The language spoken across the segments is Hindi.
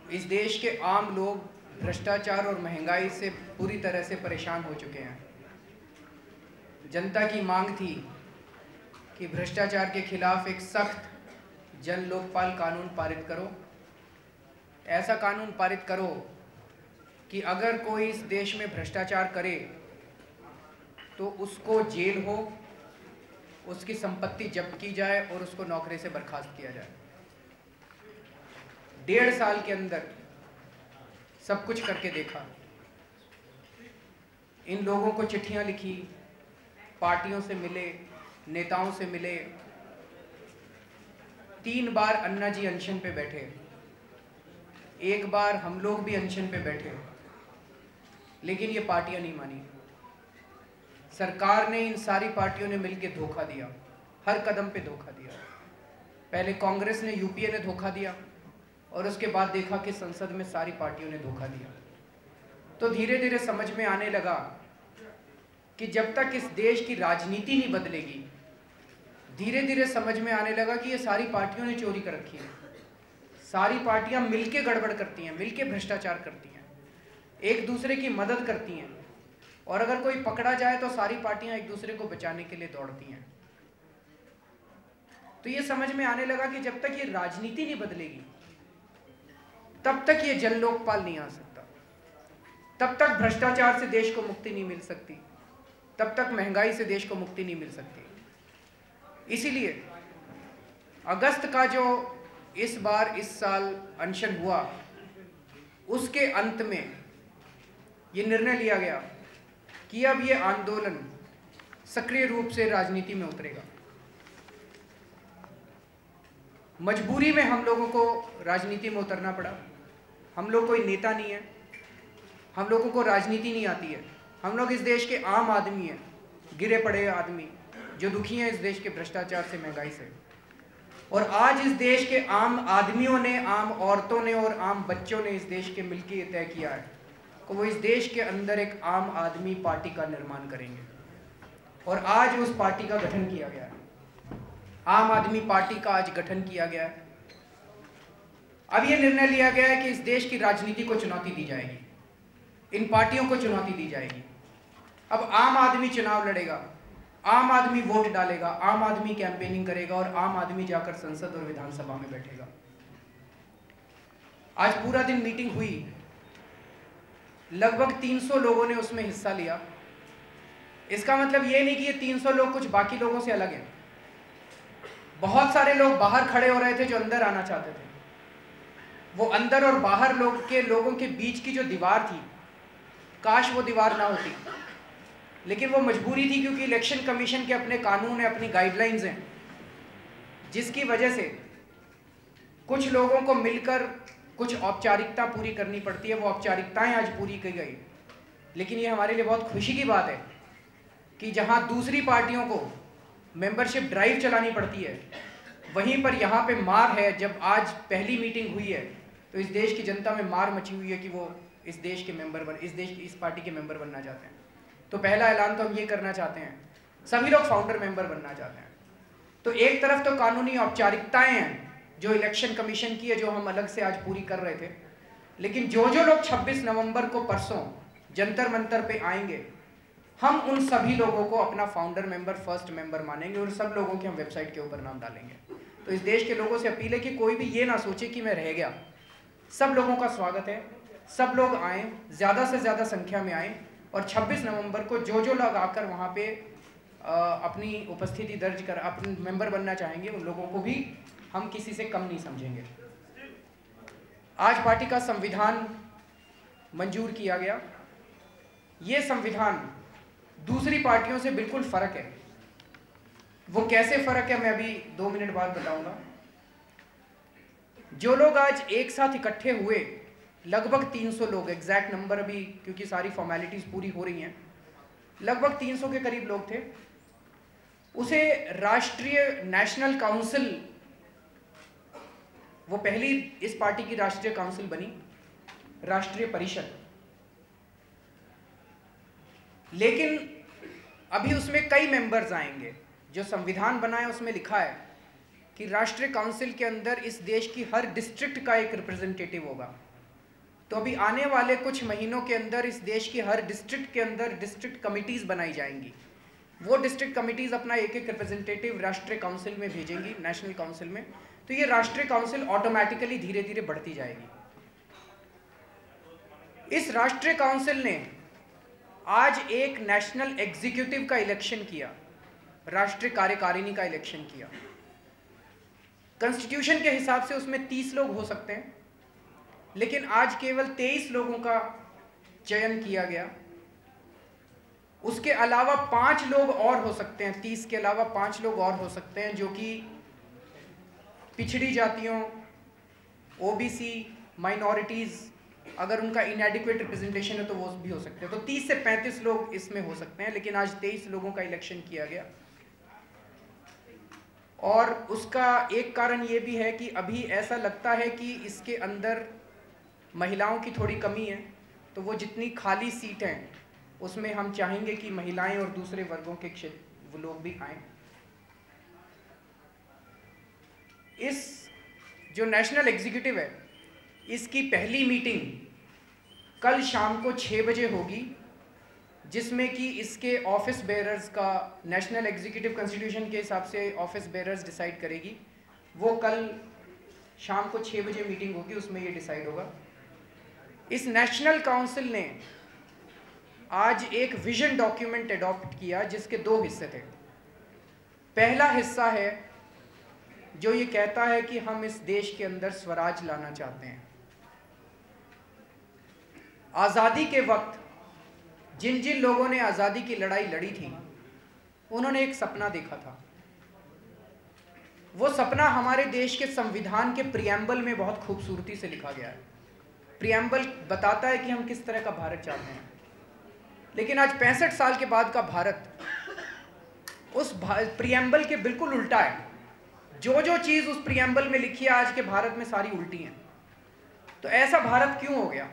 इस देश के आम लोग भ्रष्टाचार और महंगाई से पूरी तरह से परेशान हो चुके हैं। जनता की मांग थी कि भ्रष्टाचार के खिलाफ एक सख्त जन लोकपाल कानून पारित करो। ऐसा कानून पारित करो कि अगर कोई इस देश में भ्रष्टाचार करे तो उसको जेल हो, उसकी संपत्ति जब्त की जाए और उसको नौकरी से बर्खास्त किया जाए। 1.5 साल के अंदर सब कुछ करके देखा। इन लोगों को चिट्ठियां लिखी, पार्टियों से मिले, नेताओं से मिले। 3 बार अन्ना जी अनशन पे बैठे, 1 बार हम लोग भी अनशन पे बैठे, लेकिन ये पार्टियां नहीं मानी। सरकार ने, इन सारी पार्टियों ने मिलकर धोखा दिया, हर कदम पे धोखा दिया। पहले कांग्रेस ने, यूपीए ने धोखा दिया और उसके बाद देखा कि संसद में सारी पार्टियों ने धोखा दिया। तो धीरे धीरे समझ में आने लगा कि जब तक इस देश की राजनीति नहीं बदलेगी, धीरे धीरे समझ में आने लगा कि ये सारी पार्टियों ने चोरी कर रखी है। सारी पार्टियां मिलके गड़बड़ करती हैं, मिलके भ्रष्टाचार करती हैं, एक दूसरे की मदद करती हैं, और अगर कोई पकड़ा जाए तो सारी पार्टियां एक दूसरे को बचाने के लिए दौड़ती हैं। तो ये समझ में आने लगा कि जब तक ये राजनीति नहीं बदलेगी तब तक ये जन लोकपाल नहीं आ सकता, तब तक भ्रष्टाचार से देश को मुक्ति नहीं मिल सकती, तब तक महंगाई से देश को मुक्ति नहीं मिल सकती। इसीलिए अगस्त का जो इस साल अनशन हुआ, उसके अंत में ये निर्णय लिया गया कि अब ये आंदोलन सक्रिय रूप से राजनीति में उतरेगा। मजबूरी में हम लोगों को राजनीति में उतरना पड़ा। हम लोग कोई नेता नहीं है, हम लोगों को राजनीति नहीं आती है। हम लोग इस देश के आम आदमी हैं, गिरे पड़े आदमी जो दुखी हैं इस देश के भ्रष्टाचार से, महंगाई से। और आज इस देश के आम आदमियों ने, आम औरतों ने और आम बच्चों ने इस देश के मिलकर ये तय किया है कि वो इस देश के अंदर एक आम आदमी पार्टी का निर्माण करेंगे। और आज उस पार्टी का गठन किया गया है। आम आदमी पार्टी का आज गठन किया गया है। अब यह निर्णय लिया गया है कि इस देश की राजनीति को चुनौती दी जाएगी, इन पार्टियों को चुनौती दी जाएगी। अब आम आदमी चुनाव लड़ेगा, आम आदमी वोट डालेगा, आम आदमी कैंपेनिंग करेगा और आम आदमी जाकर संसद और विधानसभा में बैठेगा। आज पूरा दिन मीटिंग हुई, लगभग 300 लोगों ने उसमें हिस्सा लिया। इसका मतलब ये नहीं कि ये 300 लोग कुछ बाकी लोगों से अलग हैं। बहुत सारे लोग बाहर खड़े हो रहे थे जो अंदर आना चाहते थे। वो अंदर और बाहर लोगों के बीच की जो दीवार थी, काश वो दीवार ना होती, लेकिन वो मजबूरी थी, क्योंकि इलेक्शन कमीशन के अपने कानून हैं, अपनी गाइडलाइंस हैं, जिसकी वजह से कुछ लोगों को मिलकर कुछ औपचारिकता पूरी करनी पड़ती है। वो औपचारिकताएं आज पूरी की गई। लेकिन ये हमारे लिए बहुत खुशी की बात है कि जहां दूसरी पार्टियों को मेंबरशिप ड्राइव चलानी पड़ती है, वहीं पर यहाँ पे मार है। जब आज पहली मीटिंग हुई है तो इस देश की जनता में मार मची हुई है कि वो इस देश के मेंबर इस पार्टी के मेंबर बनना चाहते हैं। तो पहला ऐलान तो हम ये करना चाहते हैं, सभी लोग फाउंडर मेंबर बनना चाहते हैं। तो एक तरफ तो कानूनी औपचारिकताएं हैं जो इलेक्शन कमीशन की है, जो हम अलग से आज पूरी कर रहे थे, लेकिन जो लोग 26 नवंबर को परसों जंतर मंतर पे आएंगे, हम उन सभी लोगों को अपना फाउंडर मेंबर, फर्स्ट मेंबर मानेंगे और सब लोगों के हम वेबसाइट के ऊपर नाम डालेंगे। तो इस देश के लोगों से अपील है कि कोई भी ये ना सोचे कि मैं रह गया। सब लोगों का स्वागत है, सब लोग आएँ, ज़्यादा से ज़्यादा संख्या में आएँ और 26 नवंबर को जो लोग आकर वहाँ पे अपनी उपस्थिति दर्ज कर अपने मेंबर बनना चाहेंगे, उन लोगों को भी हम किसी से कम नहीं समझेंगे। आज पार्टी का संविधान मंजूर किया गया। ये संविधान दूसरी पार्टियों से बिल्कुल फर्क है। वो कैसे फर्क है मैं अभी 2 मिनट बाद बताऊंगा। जो लोग आज एक साथ इकट्ठे हुए, लगभग 300 लोग, एग्जैक्ट नंबर अभी क्योंकि सारी फॉर्मेलिटीज पूरी हो रही हैं, लगभग 300 के करीब लोग थे। उसे राष्ट्रीय नेशनल काउंसिल, वो पहली इस पार्टी की राष्ट्रीय काउंसिल बनी, राष्ट्रीय परिषद। लेकिन अभी उसमें कई मेंबर्स आएंगे। जो संविधान बना है उसमें लिखा है कि राष्ट्रीय काउंसिल के अंदर इस देश की हर डिस्ट्रिक्ट का एक रिप्रेजेंटेटिव होगा। तो अभी आने वाले कुछ महीनों के अंदर इस देश की हर डिस्ट्रिक्ट के अंदर डिस्ट्रिक्ट कमिटीज़ बनाई जाएंगी। वो डिस्ट्रिक्ट कमिटीज़ अपना एक एक रिप्रेजेंटेटिव राष्ट्रीय काउंसिल में भेजेंगी, नेशनल काउंसिल में। तो ये राष्ट्रीय काउंसिल ऑटोमेटिकली धीरे धीरे बढ़ती जाएगी। इस राष्ट्रीय काउंसिल ने आज एक नेशनल एग्जीक्यूटिव का इलेक्शन किया, राष्ट्रीय कार्यकारिणी का इलेक्शन किया। कॉन्स्टिट्यूशन के हिसाब से उसमें 30 लोग हो सकते हैं, लेकिन आज केवल 23 लोगों का चयन किया गया। उसके अलावा 5 लोग और हो सकते हैं, 30 के अलावा 5 लोग और हो सकते हैं जो कि पिछड़ी जातियों, ओबीसी, माइनॉरिटीज़, अगर उनका इनएडिक्वेट रिप्रेजेंटेशन है तो वो भी हो सकते हैं। तो 30 से 35 लोग इसमें हो सकते हैं, लेकिन आज 23 लोगों का इलेक्शन किया गया। और उसका एक कारण ये भी है कि अभी ऐसा लगता है कि इसके अंदर महिलाओं की थोड़ी कमी है, तो वो जितनी खाली सीट हैं उसमें हम चाहेंगे कि महिलाएं और दूसरे वर्गों के क्षेत्र वो लोग भी आएं। इस जो नेशनल एग्जीक्यूटिव है, इसकी पहली मीटिंग कल शाम को 6 बजे होगी, जिसमें कि इसके ऑफिस बेयरर्स का नेशनल एग्जीक्यूटिव कॉन्स्टिट्यूशन के हिसाब से ऑफिस बेयरर्स डिसाइड करेगी। वो कल शाम को 6 बजे मीटिंग होगी, उसमें ये डिसाइड होगा। इस नेशनल काउंसिल ने आज एक विजन डॉक्यूमेंट अडॉप्ट किया जिसके 2 हिस्से थे। पहला हिस्सा है जो ये कहता है कि हम इस देश के अंदर स्वराज लाना चाहते हैं। आज़ादी के वक्त जिन जिन लोगों ने आज़ादी की लड़ाई लड़ी थी, उन्होंने एक सपना देखा था। वो सपना हमारे देश के संविधान के प्रियम्बल में बहुत खूबसूरती से लिखा गया है। प्रियम्बल बताता है कि हम किस तरह का भारत चाहते हैं, लेकिन आज 65 साल के बाद का भारत उस प्रियम्बल के बिल्कुल उल्टा है। जो जो चीज़ उस प्रियम्बल में लिखी है आज के भारत में सारी उल्टी हैं। तो ऐसा भारत क्यों हो गया?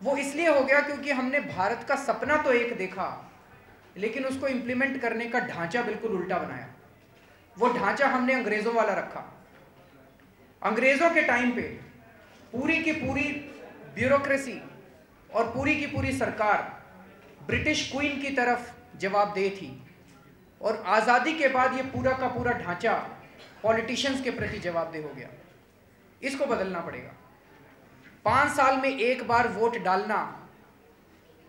वो इसलिए हो गया क्योंकि हमने भारत का सपना तो एक देखा, लेकिन उसको इम्प्लीमेंट करने का ढांचा बिल्कुल उल्टा बनाया। वो ढांचा हमने अंग्रेज़ों वाला रखा। अंग्रेज़ों के टाइम पे पूरी की पूरी ब्यूरोक्रेसी और पूरी की पूरी सरकार ब्रिटिश क्वीन की तरफ जवाबदेह थी, और आज़ादी के बाद ये पूरा का पूरा ढांचा पॉलिटिशियंस के प्रति जवाबदेह हो गया। इसको बदलना पड़ेगा। 5 साल में एक बार वोट डालना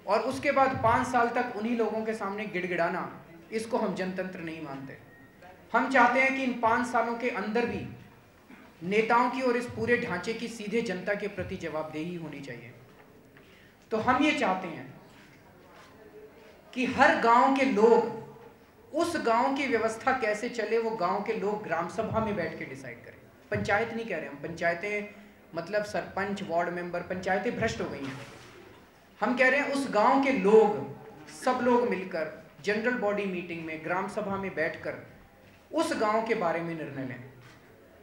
और उसके बाद 5 साल तक उन्हीं लोगों के सामने गिड़गिड़ाना, इसको हम जनतंत्र नहीं मानते। हम चाहते हैं कि इन 5 सालों के अंदर भी नेताओं की और इस पूरे ढांचे की सीधे जनता के प्रति जवाबदेही होनी चाहिए। तो हम ये चाहते हैं कि हर गांव के लोग, उस गांव की व्यवस्था कैसे चले, वो गांव के लोग ग्राम सभा में बैठ के डिसाइड करें। पंचायत नहीं कह रहे हम, पंचायतें मतलब सरपंच, वार्ड मेंबर, पंचायतें भ्रष्ट हो गई हैं। हम कह रहे हैं उस गांव के लोग, सब लोग मिलकर जनरल बॉडी मीटिंग में, ग्राम सभा में बैठकर उस गांव के बारे में निर्णय लें।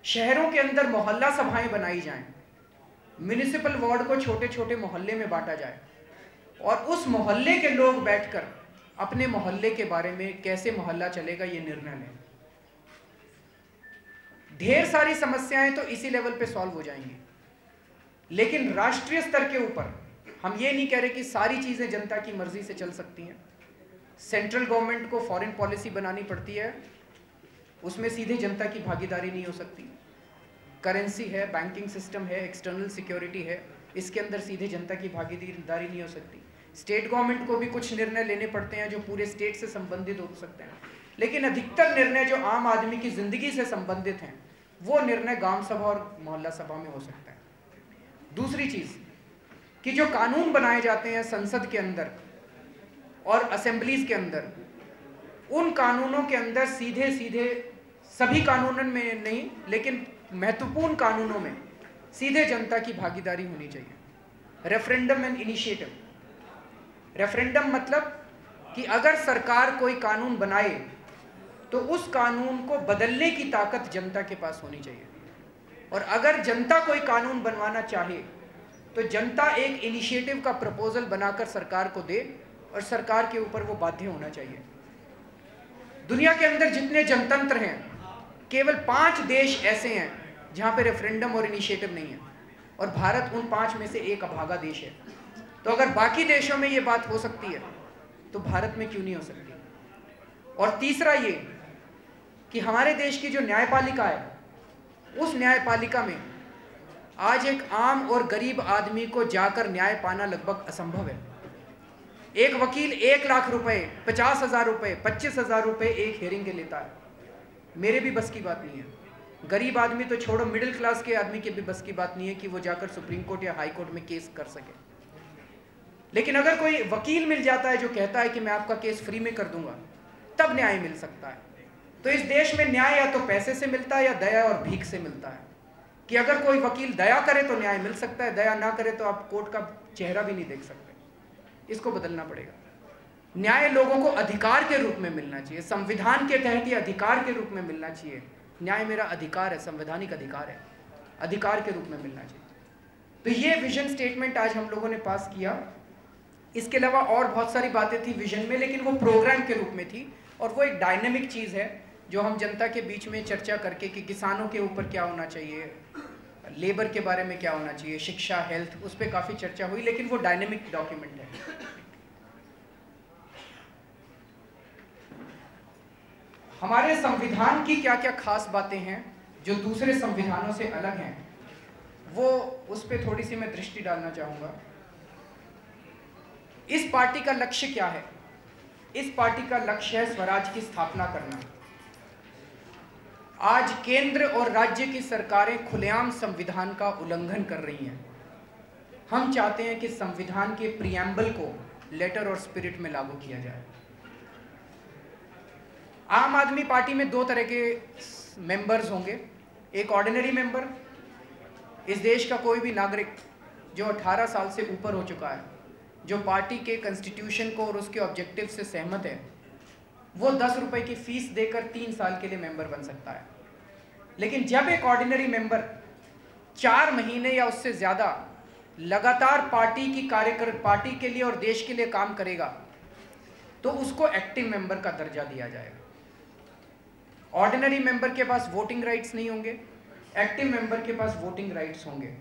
शहरों के अंदर मोहल्ला सभाएं बनाई जाएं, म्युनिसिपल वार्ड को छोटे छोटे मोहल्ले में बांटा जाए और उस मोहल्ले के लोग बैठकर अपने मोहल्ले के बारे में कैसे मोहल्ला चलेगा ये निर्णय लें। ढेर सारी समस्याएं तो इसी लेवल पे सॉल्व हो जाएंगी, लेकिन राष्ट्रीय स्तर के ऊपर हम ये नहीं कह रहे कि सारी चीजें जनता की मर्जी से चल सकती हैं। सेंट्रल गवर्नमेंट को फॉरेन पॉलिसी बनानी पड़ती है, उसमें सीधे जनता की भागीदारी नहीं हो सकती। करेंसी है, बैंकिंग सिस्टम है, एक्सटर्नल सिक्योरिटी है, इसके अंदर सीधे जनता की भागीदारी नहीं हो सकती। स्टेट गवर्नमेंट को भी कुछ निर्णय लेने पड़ते हैं जो पूरे स्टेट से संबंधित हो सकते हैं, लेकिन अधिकतर निर्णय जो आम आदमी की जिंदगी से संबंधित हैं वो निर्णय गांव सभा और मोहल्ला सभा में हो सकते हैं। दूसरी चीज कि जो कानून बनाए जाते हैं संसद के अंदर और असेंबलीज के अंदर, उन कानूनों के अंदर सीधे सीधे, सभी कानूनों में नहीं लेकिन महत्वपूर्ण कानूनों में सीधे जनता की भागीदारी होनी चाहिए। Referendum and initiative. रेफरेंडम मतलब कि अगर सरकार कोई कानून बनाए तो उस कानून को बदलने की ताकत जनता के पास होनी चाहिए, और अगर जनता कोई कानून बनवाना चाहे तो जनता एक इनिशिएटिव का प्रपोजल बनाकर सरकार को दे और सरकार के ऊपर वो बाध्य होना चाहिए। दुनिया के अंदर जितने जनतंत्र हैं, केवल 5 देश ऐसे हैं जहां पे रेफरेंडम और इनिशिएटिव नहीं है, और भारत उन 5 में से एक अभागा देश है। तो अगर बाकी देशों में ये बात हो सकती है तो भारत में क्यों नहीं हो सकती? और तीसरा ये कि हमारे देश की जो न्यायपालिका है, उस न्यायपालिका में आज एक आम और गरीब आदमी को जाकर न्याय पाना लगभग असंभव है। एक वकील 1 लाख रुपए, 50,000 रुपए, 25,000 रुपए एक हियरिंग के लेता है। मेरे भी बस की बात नहीं है। गरीब आदमी तो छोड़ो, मिडिल क्लास के आदमी के भी बस की बात नहीं है कि वो जाकर सुप्रीम कोर्ट या हाई कोर्ट में केस कर सके। लेकिन अगर कोई वकील मिल जाता है जो कहता है कि मैं आपका केस फ्री में कर दूंगा, तब न्याय मिल सकता है। तो इस देश में न्याय या तो पैसे से मिलता है या दया और भीख से मिलता है। कि अगर कोई वकील दया करे तो न्याय मिल सकता है, दया ना करे तो आप कोर्ट का चेहरा भी नहीं देख सकते। इसको बदलना पड़ेगा। न्याय लोगों को अधिकार के रूप में मिलना चाहिए, संविधान के तहत ये अधिकार के रूप में मिलना चाहिए। न्याय मेरा अधिकार है, संवैधानिक अधिकार है, अधिकार के रूप में मिलना चाहिए। तो ये विजन स्टेटमेंट आज हम लोगों ने पास किया। इसके अलावा और बहुत सारी बातें थी विजन में, लेकिन वो प्रोग्राम के रूप में थी और वो एक डायनेमिक चीज़ है जो हम जनता के बीच में चर्चा करके कि किसानों के ऊपर क्या होना चाहिए, लेबर के बारे में क्या होना चाहिए, शिक्षा, हेल्थ, उस पर काफ़ी चर्चा हुई, लेकिन वो डायनेमिक डॉक्यूमेंट है। हमारे संविधान की क्या क्या खास बातें हैं जो दूसरे संविधानों से अलग हैं, वो उस पर थोड़ी सी मैं दृष्टि डालना चाहूँगा। इस पार्टी का लक्ष्य क्या है? इस पार्टी का लक्ष्य है स्वराज की स्थापना करना। आज केंद्र और राज्य की सरकारें खुलेआम संविधान का उल्लंघन कर रही हैं। हम चाहते हैं कि संविधान के प्रीएम्बल को लेटर और स्पिरिट में लागू किया जाए। आम आदमी पार्टी में 2 तरह के मेंबर्स होंगे। एक ऑर्डिनरी मेंबर, इस देश का कोई भी नागरिक जो 18 साल से ऊपर हो चुका है, जो पार्टी के कॉन्स्टिट्यूशन को और उसके ऑब्जेक्टिव से सहमत है, वो 10 रुपए की फीस देकर 3 साल के लिए मेंबर बन सकता है। लेकिन जब एक ऑर्डिनरी मेंबर 4 महीने या उससे ज़्यादा लगातार पार्टी के लिए और देश के लिए काम करेगा, तो उसको एक्टिव मेंबर का दर्जा दिया जाएगा। ऑर्डिनरी मेंबर के पास वोटिंग राइट्स नहीं होंगे, एक्टिव मेंबर के पास वोटिंग राइट्स होंगे।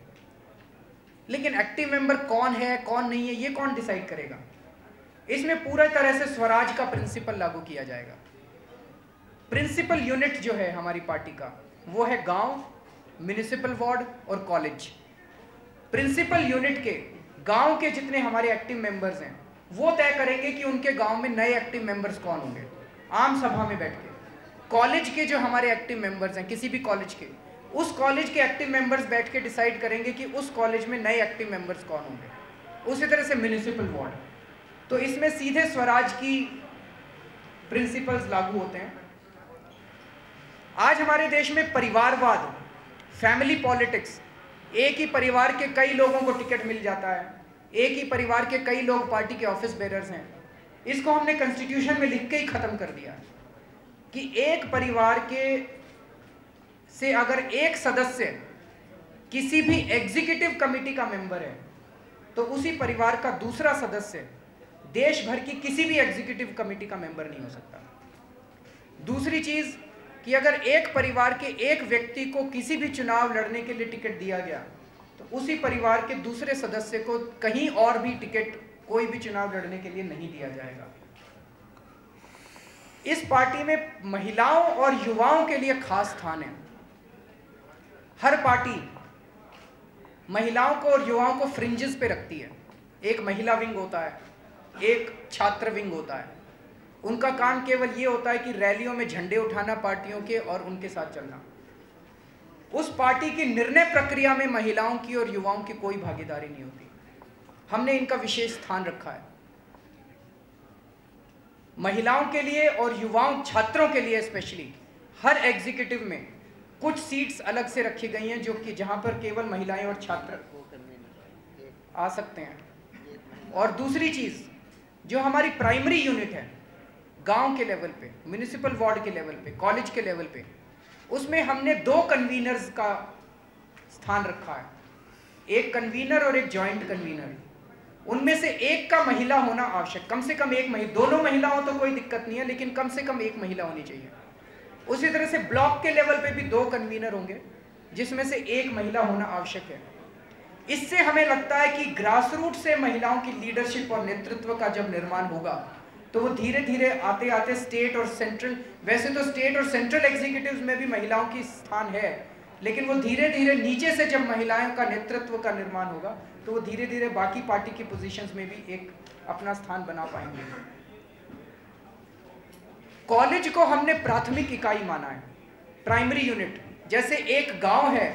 लेकिन एक्टिव मेंबर कौन है कौन नहीं है, ये कौन डिसाइड करेगा? इसमें पूरा तरह से स्वराज का प्रिंसिपल लागू किया जाएगा। प्रिंसिपल यूनिट जो है हमारी पार्टी का, वो है गांव, म्युनिसिपल वार्ड और कॉलेज। प्रिंसिपल यूनिट के गांव के जितने हमारे एक्टिव मेंबर्स हैं, वो तय करेंगे कि उनके गांव में नए एक्टिव मेंबर्स कौन होंगे, आम सभा में बैठ के। कॉलेज के जो हमारे एक्टिव मेंबर्स हैं, किसी भी कॉलेज के, उस कॉलेज के एक्टिव मेंबर्स बैठ के डिसाइड करेंगे कि उस कॉलेज में नए एक्टिव मेंबर्स कौन होंगे। उसी तरह से म्युनिसिपल वार्ड। तो इसमें सीधे स्वराज की प्रिंसिपल्स लागू होते हैं। आज हमारे देश में परिवारवाद, फैमिली पॉलिटिक्स, एक ही परिवार के कई लोगों को टिकट मिल जाता है, एक ही परिवार के कई लोग पार्टी के ऑफिस बेरर्स हैं, इसको हमने कॉन्स्टिट्यूशन में लिख के ही खत्म कर दिया कि एक परिवार के से अगर एक सदस्य किसी भी एग्जीक्यूटिव कमेटी का मेंबर है, तो उसी परिवार का दूसरा सदस्य देश भर की किसी भी एग्जीक्यूटिव कमेटी का मेंबर नहीं हो सकता। दूसरी चीज कि अगर एक परिवार के एक व्यक्ति को किसी भी चुनाव लड़ने के लिए टिकट दिया गया, तो उसी परिवार के दूसरे सदस्य को कहीं और भी टिकट कोई भी चुनाव लड़ने के लिए नहीं दिया जाएगा। इस पार्टी में महिलाओं और युवाओं के लिए खास स्थान है। हर पार्टी महिलाओं को और युवाओं को फ्रिंजेस पे रखती है। एक महिला विंग होता है, एक छात्र विंग होता है। उनका काम केवल ये होता है कि रैलियों में झंडे उठाना पार्टियों के और उनके साथ चलना। उस पार्टी की निर्णय प्रक्रिया में महिलाओं की और युवाओं की कोई भागीदारी नहीं होती। हमने इनका विशेष स्थान रखा है। महिलाओं के लिए और युवाओं, छात्रों के लिए स्पेशली हर एग्जीक्यूटिव में कुछ सीट्स अलग से रखी गई हैं, जो कि जहां पर केवल महिलाएं और छात्र आ सकते हैं। और दूसरी चीज, जो हमारी प्राइमरी यूनिट है गांव के लेवल पे, म्युनिसिपल वार्ड के लेवल पे, कॉलेज के लेवल पे, उसमें हमने 2 कन्वीनर्स का स्थान रखा है, एक कन्वीनर और एक जॉइंट कन्वीनर। उनमें से एक का महिला होना आवश्यक, कम से कम एक महिला। दोनों महिला हो तो कोई दिक्कत नहीं है, लेकिन कम से कम एक महिला होनी चाहिए। उसी तरह से ब्लॉक के लेवल पे भी 2 कन्वीनर होंगे, जिसमें से एक महिला होना आवश्यक है। इससे हमें लगता है कि ग्रास रूट से महिलाओं की लीडरशिप और नेतृत्व का जब निर्माण होगा तो वो धीरे धीरे आते आते स्टेट और सेंट्रल, वैसे तो स्टेट और सेंट्रल एग्जीक्यूटिव्स में भी महिलाओं की स्थान है, लेकिन वो धीरे धीरे नीचे से जब महिलाओं का नेतृत्व का निर्माण होगा तो वो धीरे धीरे बाकी पार्टी की पोजीशंस में भी एक अपना स्थान बना पाएंगे। कॉलेज को हमने प्राथमिक इकाई माना है, प्राइमरी यूनिट। जैसे एक गांव है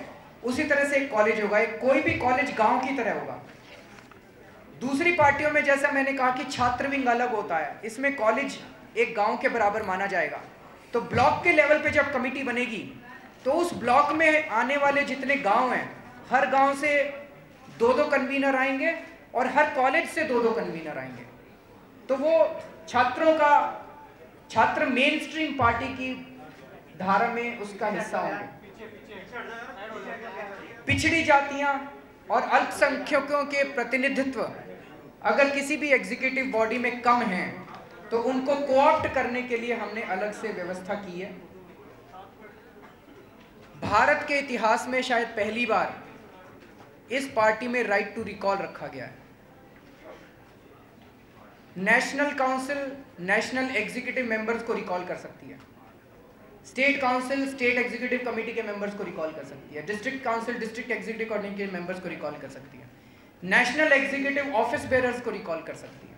उसी तरह से एक कॉलेज होगा, कोई भी कॉलेज गांव की तरह होगा। दूसरी पार्टियों में जैसा मैंने कहा कि छात्र विंग अलग होता है, इसमें कॉलेज एक गांव के बराबर माना जाएगा। तो ब्लॉक के लेवल पे जब कमेटी बनेगी तो उस ब्लॉक में आने वाले जितने गांव हैं, हर गांव से 2-2 कन्वीनर आएंगे और हर कॉलेज से 2-2 कन्वीनर आएंगे। तो वो छात्र मेन स्ट्रीम पार्टी की धारा में उसका हिस्सा होंगे। पिछड़ी जातियां और अल्पसंख्यकों के प्रतिनिधित्व अगर किसी भी एग्जीक्यूटिव बॉडी में कम हैं तो उनको कोऑप्ट करने के लिए हमने अलग से व्यवस्था की है। भारत के इतिहास में शायद पहली बार इस पार्टी में राइट टू रिकॉल रखा गया है। National council national executive members को रिकॉल कर सकती है, state council state executive committee के मेंबर्स को रिकॉल कर सकती है, district council district executive committee के मेंबर्स को रिकॉल कर सकती है, नेशनल एग्जीक्यूटिव ऑफिस बेयरर्स को रिकॉल कर सकती है।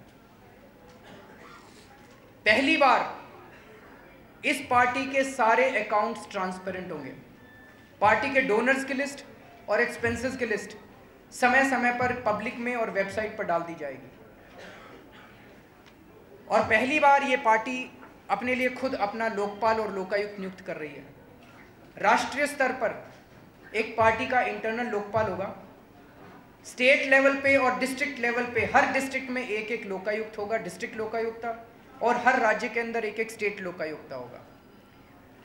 पहली बार इस पार्टी के सारे अकाउंट्स ट्रांसपेरेंट होंगे। पार्टी के डोनर्स की लिस्ट और एक्सपेंसेस की लिस्ट समय समय पर पब्लिक में और वेबसाइट पर डाल दी जाएगी। और पहली बार ये पार्टी अपने लिए खुद अपना लोकपाल और लोकायुक्त नियुक्त कर रही है। राष्ट्रीय स्तर पर एक पार्टी का इंटरनल लोकपाल होगा, स्टेट लेवल पे और डिस्ट्रिक्ट लेवल पे हर डिस्ट्रिक्ट में एक एक लोकायुक्त होगा, डिस्ट्रिक्ट लोकायुक्ता, और हर राज्य के अंदर एक एक स्टेट लोकायुक्ता होगा।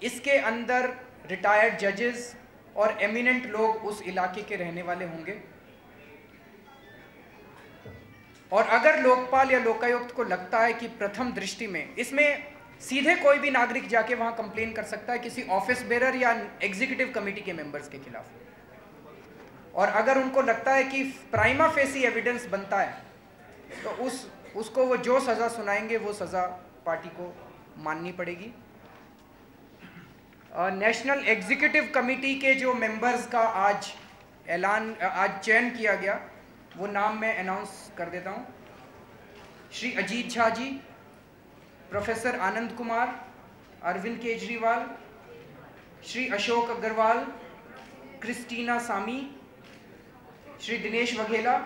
इसके अंदर रिटायर्ड जजेस और एमिनेंट लोग उस इलाके के रहने वाले होंगे। और अगर लोकपाल या लोकायुक्त को लगता है कि प्रथम दृष्टि में इसमें सीधे कोई भी नागरिक जाके वहां कंप्लेन कर सकता है किसी ऑफिस बेरर या एग्जीक्यूटिव कमेटी के मेंबर्स के खिलाफ, और अगर उनको लगता है कि प्राइमा फेसी एविडेंस बनता है तो उसको वो जो सज़ा सुनाएंगे वो सज़ा पार्टी को माननी पड़ेगी। नेशनल एग्जीक्यूटिव कमेटी के जो मेंबर्स का आज चयन किया गया वो नाम मैं अनाउंस कर देता हूँ। श्री अजीत झा जी, प्रोफेसर आनंद कुमार, अरविंद केजरीवाल, श्री अशोक अग्रवाल, क्रिस्टीना सामी, श्री दिनेश वघेला,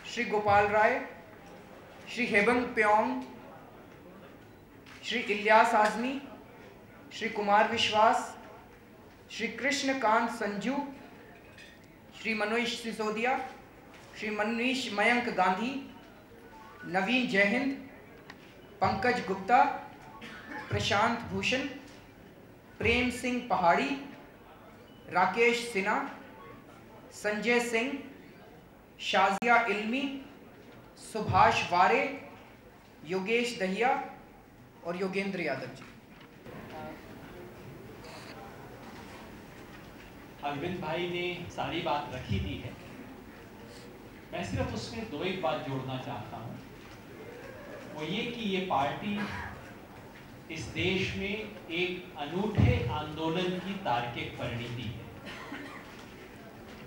श्री गोपाल राय, श्री हेबंग प्योंग, श्री इलियास आजमी, श्री कुमार विश्वास, श्री कृष्णकांत संजू, श्री मनोज सिसोदिया, श्री मनीष मयंक गांधी, नवीन जयहिंद, पंकज गुप्ता, प्रशांत भूषण, प्रेम सिंह पहाड़ी, राकेश सिन्हा, संजय सिंह, शाजिया इल्मी, सुभाष वारे, योगेश दहिया और योगेंद्र यादव जी। अरविंद भाई ने सारी बात रखी दी है, मैं सिर्फ उसमें 2 एक बात जोड़ना चाहता हूँ। वो ये कि ये पार्टी इस देश में एक अनूठे आंदोलन की तार्किक परिणति है।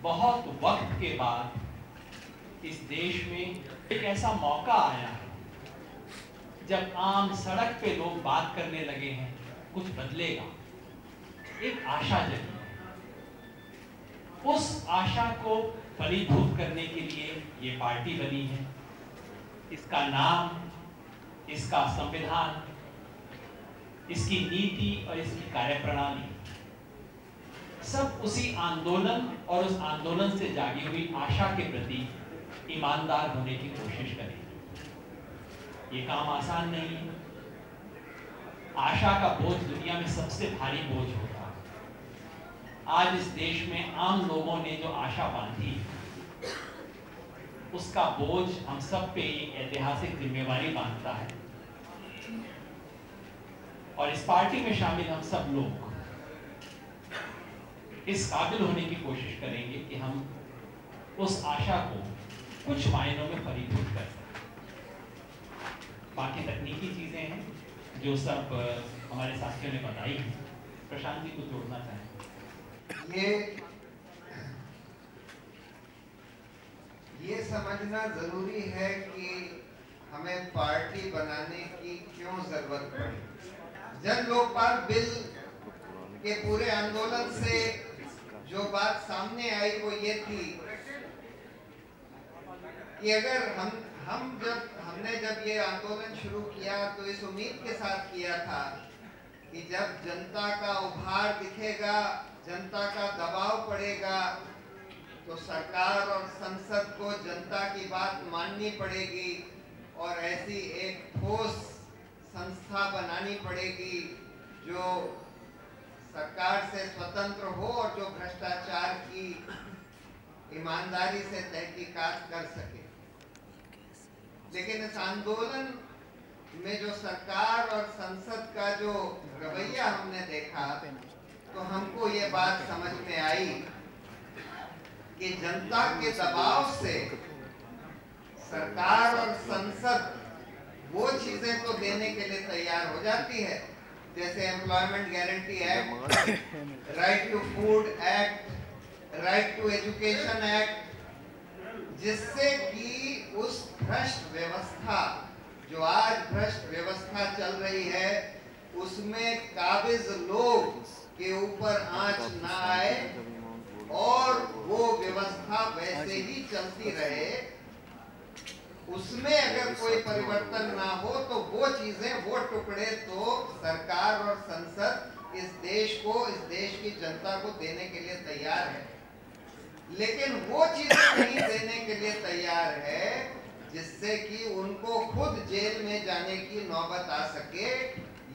बहुत वक्त के बाद इस देश में एक ऐसा मौका आया है जब आम सड़क पे लोग बात करने लगे हैं कुछ बदलेगा, एक आशा जगी। उस आशा को फलीभूत करने के लिए ये पार्टी बनी है। इसका नाम, इसका संविधान, इसकी नीति और इसकी कार्यप्रणाली सब उसी आंदोलन और उस आंदोलन से जागी हुई आशा के प्रति ईमानदार होने की कोशिश करेगी। ये काम आसान नहीं है। आशा का बोझ दुनिया में सबसे भारी बोझ होता है। आज इस देश में आम लोगों ने जो आशा बांधी उसका बोझ हम सब पे एक ऐतिहासिक जिम्मेवारी बांधता है। और इस पार्टी में शामिल हम सब लोग इस काबिल होने की कोशिश करेंगे कि हम उस आशा को कुछ मायनों में फलीभूत कर सके। बाकी तकनीकी चीजें हैं जो सब हमारे साथियों ने बताई हैं। प्रशांत जी को जोड़ना चाहें। ये समझना जरूरी है कि हमें पार्टी बनाने की क्यों जरूरत पड़ी। जन लोकपाल बिल के पूरे आंदोलन से जो बात सामने आई वो ये थी कि अगर हमने जब ये आंदोलन शुरू किया तो इस उम्मीद के साथ किया था कि जब जनता का उभार दिखेगा, जनता का दबाव पड़ेगा, तो सरकार और संसद को जनता की बात माननी पड़ेगी और ऐसी एक ठोस संस्था बनानी पड़ेगी जो सरकार से स्वतंत्र हो और जो भ्रष्टाचार की ईमानदारी से तहकीकात कर सके। लेकिन इस आंदोलन में जो सरकार और संसद का जो रवैया हमने देखा तो हमको ये बात समझ में आई कि जनता के दबाव से सरकार और संसद वो चीजें तो देने के लिए तैयार हो जाती है, जैसे employment guarantee act, right to food act, right to education act, जिससे कि उस भ्रष्ट व्यवस्था जो आज भ्रष्ट व्यवस्था चल रही है उसमें काबिज लोग के ऊपर आंच ना आए और वो व्यवस्था वैसे ही चलती रहे। उसमें अगर कोई परिवर्तन ना हो तो वो चीजें, वो टुकड़े तो सरकार और संसद इस देश को, इस देश की जनता को देने के लिए तैयार है। लेकिन वो चीजें नहीं देने के लिए तैयार है जिससे कि उनको खुद जेल में जाने की नौबत आ सके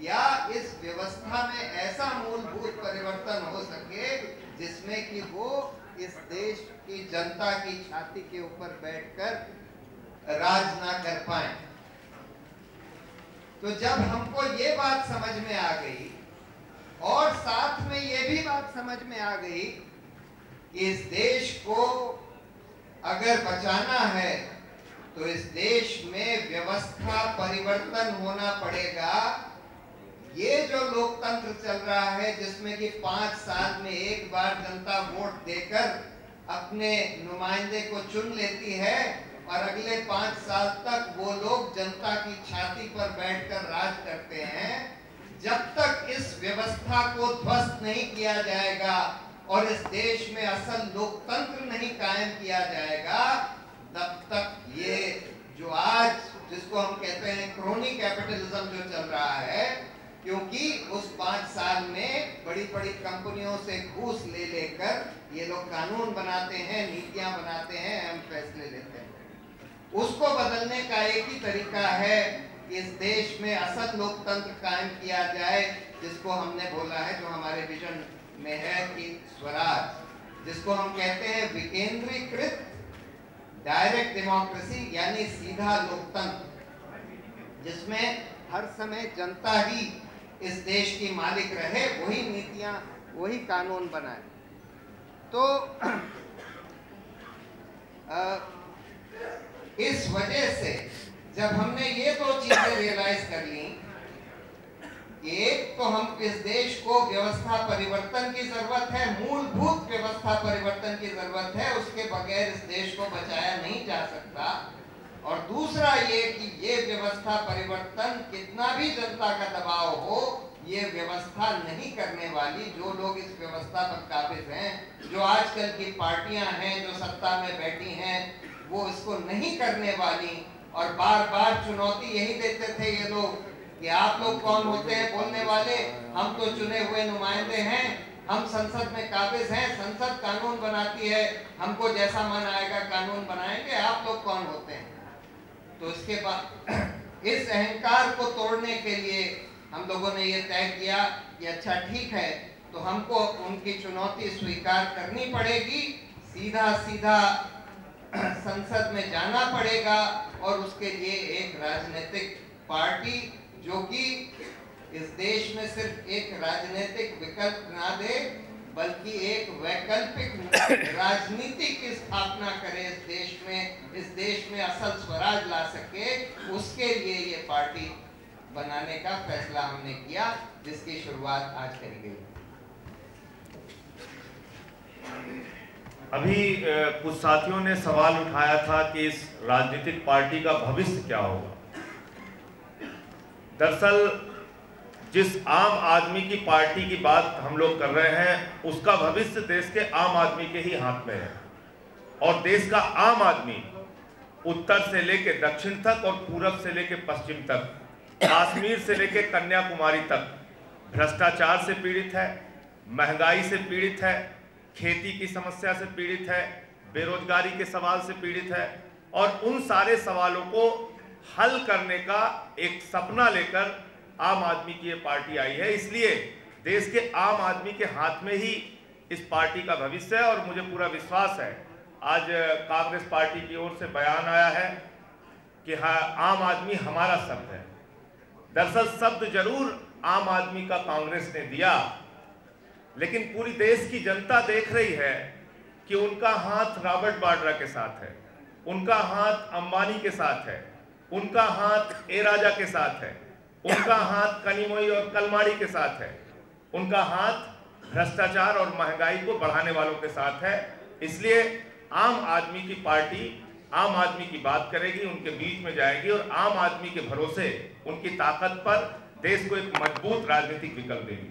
या इस व्यवस्था में ऐसा मूलभूत परिवर्तन हो सके जिसमें कि वो इस देश की जनता की छाती के ऊपर बैठकर राज ना कर पाए। तो जब हमको ये बात समझ में आ गई और साथ में ये भी बात समझ में आ गई कि इस देश को अगर बचाना है तो इस देश में व्यवस्था परिवर्तन होना पड़ेगा। ये जो लोकतंत्र चल रहा है जिसमें कि 5 साल में एक बार जनता वोट देकर अपने नुमाइंदे को चुन लेती है और अगले 5 साल तक वो लोग जनता की छाती पर बैठकर राज करते हैं, जब तक इस व्यवस्था को ध्वस्त नहीं किया जाएगा और इस देश में असल लोकतंत्र नहीं कायम किया जाएगा, तब तक ये जो आज जिसको हम कहते हैं क्रोनी कैपिटलिज्म जो चल रहा है, क्योंकि उस 5 साल में बड़ी बड़ी कंपनियों से घूस ले लेकर ये लोग कानून बनाते हैं, नीतियां बनाते हैं, अहम फैसले लेते हैं। उसको बदलने का एक ही तरीका है कि इस देश में असल लोकतंत्र कायम किया जाए, जिसको हमने बोला है, जो हमारे विजन में है कि स्वराज, जिसको हम कहते हैं विकेंद्रीकृत डायरेक्ट डेमोक्रेसी, यानी सीधा लोकतंत्र, जिसमें हर समय जनता ही इस देश की मालिक रहे, वही नीतियां, वही कानून बनाए। तो इस वजह से जब हमने ये 2 चीजें रियलाइज कर ली, एक तो हम इस देश को व्यवस्था परिवर्तन की जरूरत है, मूलभूत व्यवस्था परिवर्तन की जरूरत है, उसके बगैर इस देश को बचाया नहीं जा सकता। और दूसरा ये कि ये व्यवस्था परिवर्तन कितना भी जनता का दबाव हो, ये व्यवस्था नहीं करने वाली, जो लोग इस व्यवस्था पर काबिज हैं, जो आजकल की पार्टियां हैं जो सत्ता में बैठी हैं, वो इसको नहीं करने वाली। और बार बार चुनौती यही देते थे ये लोग कि आप लोग कौन होते हैं बोलने वाले, हम तो चुने हुए नुमाइंदे हैं, हम संसद में काबिज हैं, संसद कानून बनाती है, हमको जैसा मन आएगा कानून बनाएंगे, आप लोग कौन होते हैं। तो इसके बाद इस अहंकार को तोड़ने के लिए हम लोगों ने ये तय किया कि अच्छा ठीक है, तो हमको उनकी चुनौती स्वीकार करनी पड़ेगी, सीधा सीधा संसद में जाना पड़ेगा और उसके लिए एक राजनीतिक पार्टी जो कि इस देश में सिर्फ एक राजनीतिक विकल्प ना दे, बल्कि एक वैकल्पिक राजनीति की स्थापना करे इस देश में असल स्वराज ला सके, उसके लिए ये पार्टी बनाने का फैसला हमने किया, जिसकी शुरुआत आज करी गई। अभी कुछ साथियों ने सवाल उठाया था कि इस राजनीतिक पार्टी का भविष्य क्या होगा। दरअसल जिस आम आदमी की पार्टी की बात हम लोग कर रहे हैं, उसका भविष्य देश के आम आदमी के ही हाथ में है। और देश का आम आदमी उत्तर से लेकर दक्षिण तक और पूरब से लेकर पश्चिम तक, कश्मीर से लेकर कन्याकुमारी तक भ्रष्टाचार से पीड़ित है, महंगाई से पीड़ित है, खेती की समस्या से पीड़ित है, बेरोजगारी के सवाल से पीड़ित है। और उन सारे सवालों को हल करने का एक सपना लेकर आम आदमी की ये पार्टी आई है। इसलिए देश के आम आदमी के हाथ में ही इस पार्टी का भविष्य है। और मुझे पूरा विश्वास है, आज कांग्रेस पार्टी की ओर से बयान आया है कि हाँ, आम आदमी हमारा शब्द है। दरअसल शब्द जरूर आम आदमी का कांग्रेस ने दिया, लेकिन पूरी देश की जनता देख रही है कि उनका हाथ रॉबर्ट वाड्रा के साथ है, उनका हाथ अंबानी के साथ है, उनका हाथ ए राजा के साथ है, उनका हाथ कनिमोई और कलमाड़ी के साथ है, उनका हाथ भ्रष्टाचार और महंगाई को बढ़ाने वालों के साथ है। इसलिए आम आदमी की पार्टी आम आदमी की बात करेगी, उनके बीच में जाएगी और आम आदमी के भरोसे, उनकी ताकत पर देश को एक मजबूत राजनीतिक विकल्प देगी।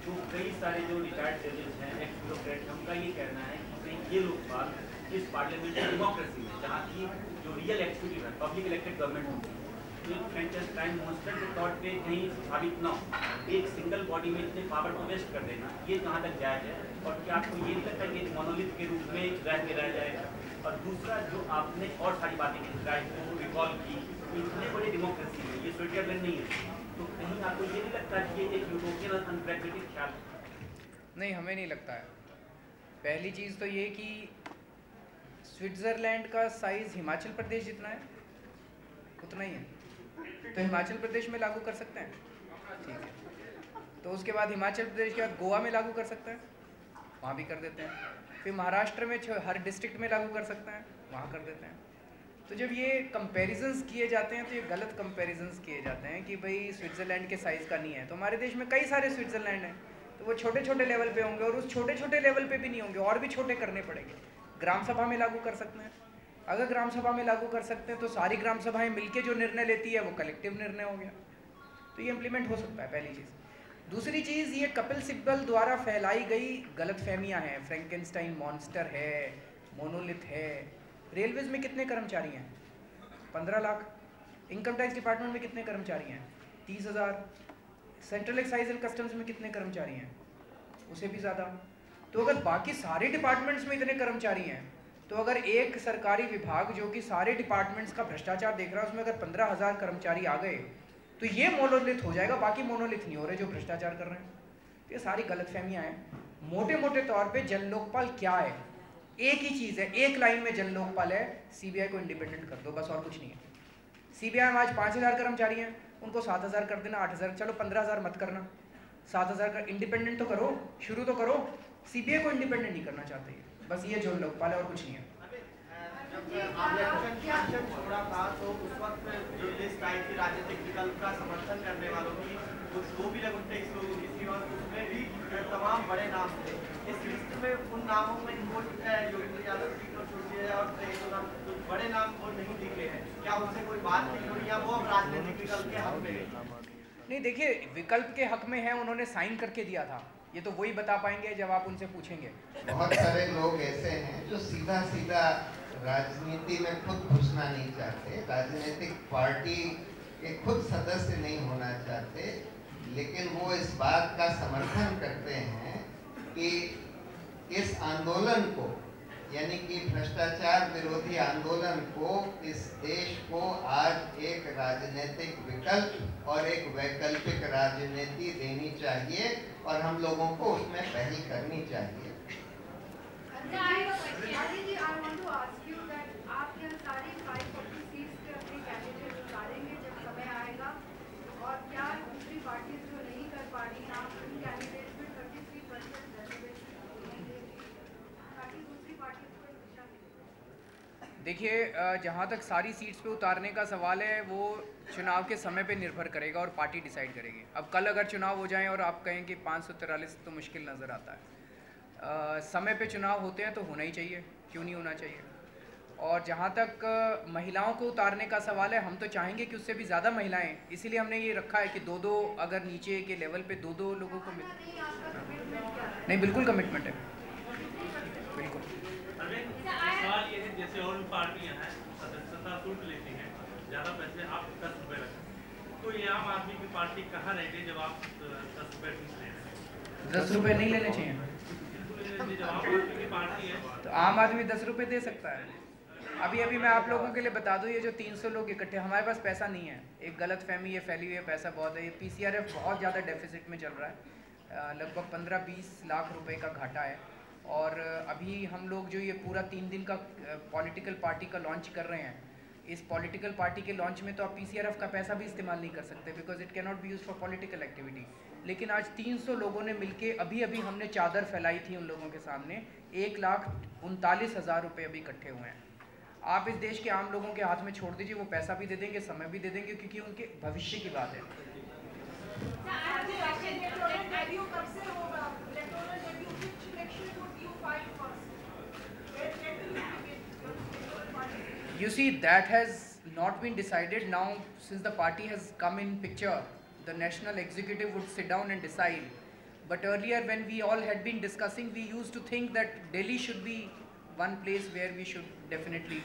जो कई सारे जो रिटायर्ड जजेस हैं, एक्स ब्यूरोक्रेट, उनका ये कहना है कि ये लोग इस पार्लियामेंट्री डेमोक्रेसी में, जहाँ की जो रियल एक्सिक्यूटिव है, पब्लिक इलेक्टेड गवर्नमेंट होती है, तो एक फ्रेंचाइज मॉन्स्टर के तौर पे कहीं साबित न हो, एक सिंगल बॉडी में इतने पावर को वेस्ट कर देना, ये कहाँ तक जायज है? और क्या आपको ये लगता है कि मोनोलिथ के रूप में रह जाएगा? और दूसरा, जो आपने और सारी बातें की, राइट को रिकॉल की, इतने बड़ी डेमोक्रेसी है, ये स्विट्जरलैंड नहीं है, तो कहीं आपको ये नहीं लगता कि ये एक यूटोपियन और अनप्रैक्टिकल ख्याल है? नहीं, हमें नहीं लगता है। पहली चीज़ तो ये कि स्विट्ज़रलैंड का साइज़ हिमाचल प्रदेश जितना है, उतना ही है, तो हिमाचल प्रदेश में लागू कर सकते हैं, ठीक है। तो उसके बाद हिमाचल प्रदेश के बाद गोवा में लागू कर सकते हैं, वहाँ भी कर देते हैं। फिर महाराष्ट्र में हर डिस्ट्रिक्ट में लागू कर सकते हैं, वहाँ कर देते हैं। तो जब ये कंपैरिजंस किए जाते हैं तो ये गलत कंपैरिजंस किए जाते हैं कि भाई स्विट्ज़रलैंड के साइज़ का नहीं है। तो हमारे देश में कई सारे स्विट्ज़रलैंड हैं, तो वो छोटे छोटे लेवल पे होंगे, और उस छोटे छोटे लेवल पे भी नहीं होंगे, और भी छोटे करने पड़ेंगे। ग्राम सभा में लागू कर सकते हैं। अगर ग्राम सभा में लागू कर सकते हैं तो सारी ग्राम सभाएं मिलके जो निर्णय लेती है वो कलेक्टिव निर्णय हो गया, तो ये इम्प्लीमेंट हो सकता है, पहली चीज़। दूसरी चीज़, ये कपिल सिब्बल द्वारा फैलाई गई गलतफहमियां हैं। फ्रैंकेनस्टाइन मॉन्स्टर है, मोनोलिथ है। रेलवेज में कितने कर्मचारी हैं? 15 लाख। इनकम टैक्स डिपार्टमेंट में कितने कर्मचारी हैं? 30,000। सेंट्रल एक्साइज एंड कस्टम्स में कितने कर्मचारी हैं? उसे भी ज़्यादा। तो अगर बाकी सारे डिपार्टमेंट्स में इतने कर्मचारी हैं, तो अगर एक सरकारी विभाग जो कि सारे डिपार्टमेंट्स का भ्रष्टाचार देख रहा है, उसमें अगर 15,000 कर्मचारी आ गए, तो ये मोनोलिथ हो जाएगा, बाकी मोनोलिथ नहीं हो रहे जो भ्रष्टाचार कर रहे हैं। ये सारी गलतफहमियां हैं। मोटे मोटे तौर पे जन लोकपाल क्या है? एक ही चीज़ है, एक लाइन में जन लोकपाल है, सीबीआई को इंडिपेंडेंट कर दो, बस, और कुछ नहीं है। सीबीआई में आज 5,000 कर्मचारी हैं, उनको 7,000 कर देना, 8,000, चलो 15,000 मत करना, 7,000 का इंडिपेंडेंट तो करो, शुरू तो करो। सीबीआई को इंडिपेंडेंट नहीं करना चाहते, बस ये जन लोकपाल है और कुछ नहीं है। जब छोड़ा था तो उस वक्त जो लिस्ट आई थी राजनीतिक विकल्प का समर्थन करने वालों की, कुछ 2,29 लोगों की थी, और उसमें भी तमाम बड़े नाम थे। इस लिस्ट में उन नामों में योगेंद्र यादव जी को छोड़िए और बड़े नाम वो नहीं दिखे हैं, क्या उनसे कोई बात नहीं हुई, या वो अब राजनीतिक विकल्प के हक में? नहीं, देखिए, विकल्प के हक में है, उन्होंने साइन करके दिया था, ये तो वही बता पाएंगे जब आप उनसे पूछेंगे। बहुत सारे लोग ऐसे हैं जो सीधा सीधा राजनीति में खुद घुसना नहीं चाहते, राजनीतिक पार्टी के खुद सदस्य नहीं होना चाहते, लेकिन वो इस बात का समर्थन करते हैं कि इस आंदोलन को, यानी कि भ्रष्टाचार विरोधी आंदोलन को, इस देश को आज एक राजनीतिक विकल्प और एक वैकल्पिक राजनीति देनी चाहिए, और हम लोगों को उसमें पहल करनी चाहिए। आप यह सारी 540 सीट्स के अपने कैंडिडेट उतारेंगे जब समय आएगा, और क्या दूसरी पार्टी जो नहीं देखिए, जहाँ तक सारी सीट्स पे उतारने का सवाल है वो चुनाव के समय पे निर्भर करेगा और पार्टी डिसाइड करेगी। अब कल अगर चुनाव हो जाए और आप कहें कि 543 तो मुश्किल नज़र आता है। समय पे चुनाव होते हैं तो होना ही चाहिए, क्यों नहीं होना चाहिए। और जहाँ तक महिलाओं को उतारने का सवाल है, हम तो चाहेंगे कि उससे भी ज़्यादा महिलाएं, इसीलिए हमने ये रखा है कि दो अगर नीचे के लेवल पे दो लोगों को मिले। नहीं, बिल्कुल कमिटमेंट है, बिल्कुल। सवाल ये है, जैसे और पार्टियां हैं सदस्यता शुल्क लेती हैं, ज़्यादा पैसे आप 10 रुपये रखें, तो ये आम आदमी की पार्टी कहाँ रहेगी जब आप 10 रुपये फीस ले रहे हैं? 10 रुपये नहीं लेने चाहिए। जब आम आदमी की पार्टी है तो आम आदमी 10 रुपये दे सकता है। अभी मैं आप लोगों के लिए बता दूं, ये जो 300 लोग इकट्ठे, हमारे पास पैसा नहीं है। एक गलत फहमी ये फैली हुई है, पैसा बहुत है। ये PCRF बहुत ज़्यादा डेफिसिट में चल रहा है, लगभग 15-20 लाख रुपए का घाटा है। और अभी हम लोग जो ये पूरा 3 दिन का पॉलिटिकल पार्टी का लॉन्च कर रहे हैं, इस पॉलिटिकल पार्टी के लॉन्च में तो आप PCRF का पैसा भी इस्तेमाल नहीं कर सकते, because it can not be use for political activity. लेकिन आज 300 लोगों ने मिलके अभी हमने चादर फैलाई थी उन लोगों के सामने, 1,39,000 रुपये अभी इकट्ठे हुए हैं। आप इस देश के आम लोगों के हाथ में छोड़ दीजिए, वो पैसा भी दे देंगे, समय भी दे देंगे, क्योंकि उनके भविष्य की बात है। You see, that has not been decided now. Since the party has come in picture, the national executive would sit down and decide. But earlier when we all had been discussing, we used to think that Delhi should be one place where we should definitely.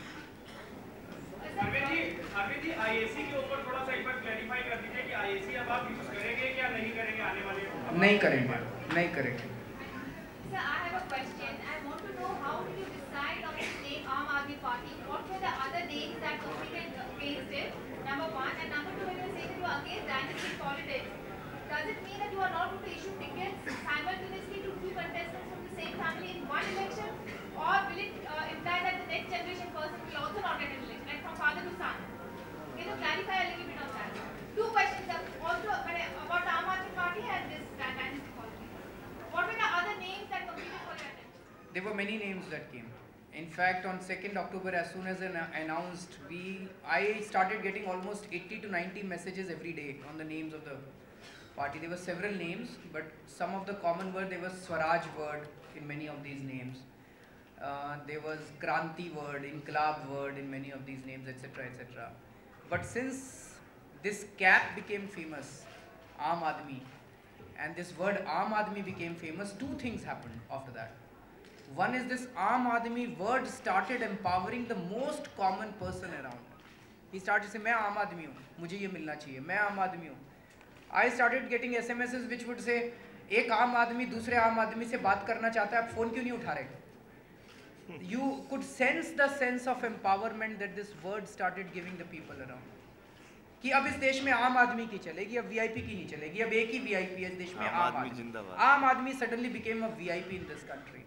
Arvind ji IAC के ऊपर थोड़ा सा एक बार क्लैरिफाई कर दीजिए कि IAC अब आप यूज करेंगे या नहीं करेंगे आने वाले? नहीं करेंगे। Sir, I have a question. I want to know how did you decide on the name Aam Aadmi Party? What were the other names that competed against it? Number one, and number two, when you say that you are against dynastic politics, does it mean that you are not going to issue tickets simultaneously to 2 contestants from the same family in one election, or will it imply that the next generation person will also not get an election, like from father to son? Can you clarify a little bit on that? 2 questions also about the Aam Aadmi Party and this dynastic politics. What were the other names that competed for your attention? There were many names that came. In fact, on 2nd October, as soon as announced, I started getting almost 80 to 90 messages every day on the names of the party. There were several names, but some of the common word, there was Swaraj word in many of these names. There was Kranti word, Inqilab word in many of these names, etc., etc. But since this cap became famous, Aam Aadmi, and this word Aam Aadmi became famous, 2 things happened after that. One is this Aam Aadmi word started empowering the most common person around. He started saying, मैं आम आदमी हूँ, मुझे ये मिलना चाहिए, मैं आम आदमी हूँ. I started getting SMSs which would say, एक आम आदमी दूसरे आम आदमी से बात करना चाहता है, आप फोन क्यों नहीं उठा रहे? You could sense the sense of empowerment that this word started giving the people around. कि अब इस देश में आम आदमी की चलेगी, अब VIP की नहीं चलेगी, अब एक ही VIP है इस देश में, आम आदमी suddenly became a VIP in this country.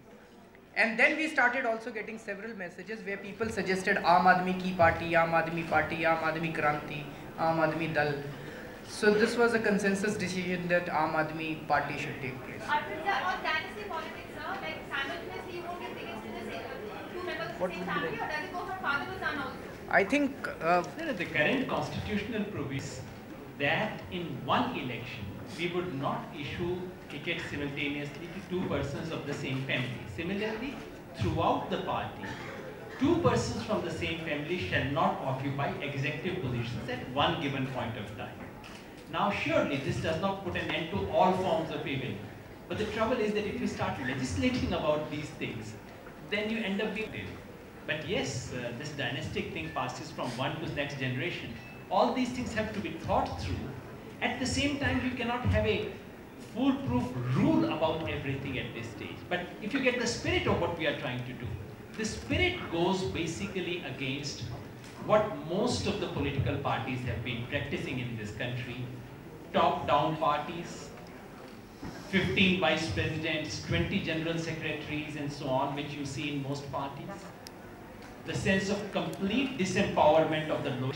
And then we started also getting several messages where people suggested Aam Aadmi ki party, Aam Aadmi party, Aam Aadmi Kranti, Aam Aadmi Dal. So this was a consensus decision that Aam Aadmi party should take place. On dynasty politics, sir, like simultaneously you won't get tickets to the same, 2 members of the same family, or does it go from father to son also? I think the current constitutional provisions that in one election we would not issue tickets simultaneously to 2 persons of the same family. Similarly, throughout the party, 2 persons from the same family shall not occupy executive positions at one given point of time. Now surely this does not put an end to all forms of evil. But the trouble is that if you start legislating about these things, then you end up being evil. But yes, this dynastic thing passes from one to the next generation. All these things have to be thought through. At the same time, you cannot have a foolproof rule about everything at this stage. But if you get the spirit of what we are trying to do, the spirit goes basically against what most of the political parties have been practicing in this country. Top-down parties, 15 vice presidents, 20 general secretaries and so on, which you see in most parties. The sense of complete disempowerment of the local,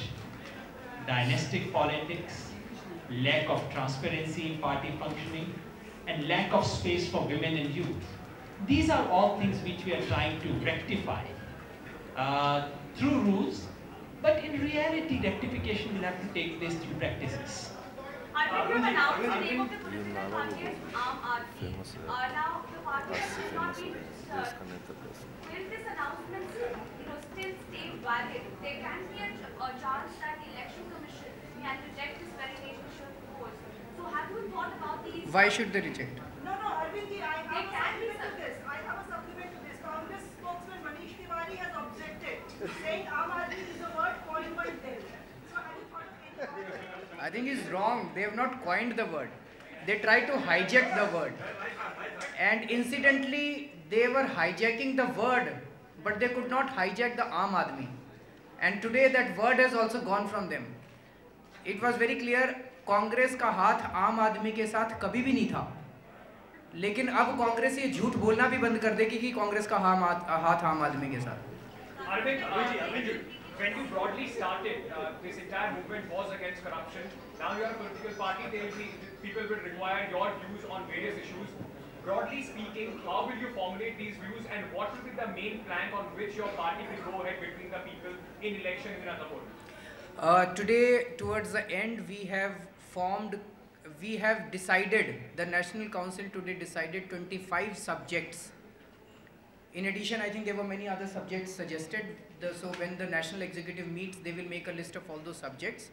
dynastic politics, lack of transparency in party functioning, and lack of space for women and youth. These are all things which we are trying to rectify. through rules, but in reality, rectification will have to take place through practices. Arvind, you have announced the name of the political party as Aam Aadmi. Now the party has still not been registered. Will this announcement, still stay valid? There can be a chance that the election commission can reject this very name which you have proposed. So have you thought about these? Why should they reject? No, Arvind, I have a supplement to this. Congress spokesman Manish Tiwari has objected, saying Aam Aadmi is a word coined by them. So have you thought of any? I think he's wrong. They have not coined the word. They try to hijack the word. And incidentally, they were hijacking the word, but they could not hijack the Aam Aadmi. And today that word has also gone from them. It was very clear, Congress का हाथ आम आदमी के साथ कभी भी नहीं था, लेकिन अब कांग्रेस ये झूठ बोलना भी बंद कर देगी कि कांग्रेस का हाथ आम आदमी के साथ. Arvind, when you broadly started, this entire movement was against corruption. Now you are a political party. People will require your views on various issues. Broadly speaking, how will you formulate these views, and what will be the main plank on which your party will go ahead between the people in election in Anantapur? Today, towards the end, we have decided, the National Council today decided 25 subjects. In addition, I think there were many other subjects suggested. So when the National Executive meets, they will make a list of all those subjects.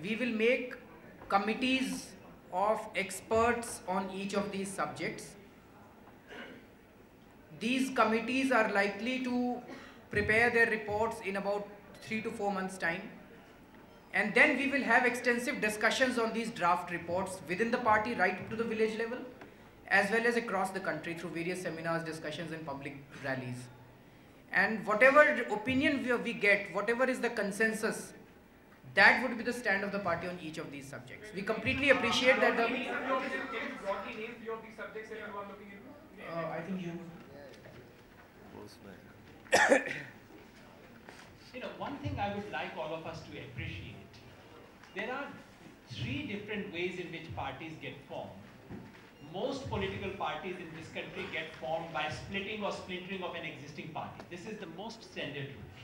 We will make committees of experts on each of these subjects. These committees are likely to prepare their reports in about 3 to 4 months' time. And then we will have extensive discussions on these draft reports within the party, right to the village level, as well as across the country through various seminars, discussions and public rallies. And whatever opinion we get, whatever is the consensus, that would be the stand of the party on each of these subjects. We completely appreciate that the... Can you broadly name few of these subjects that you are looking into? I think you... One thing I would like all of us to appreciate, there are 3 different ways in which parties get formed. Most political parties in this country get formed by splitting or splintering of an existing party. This is the most standard route.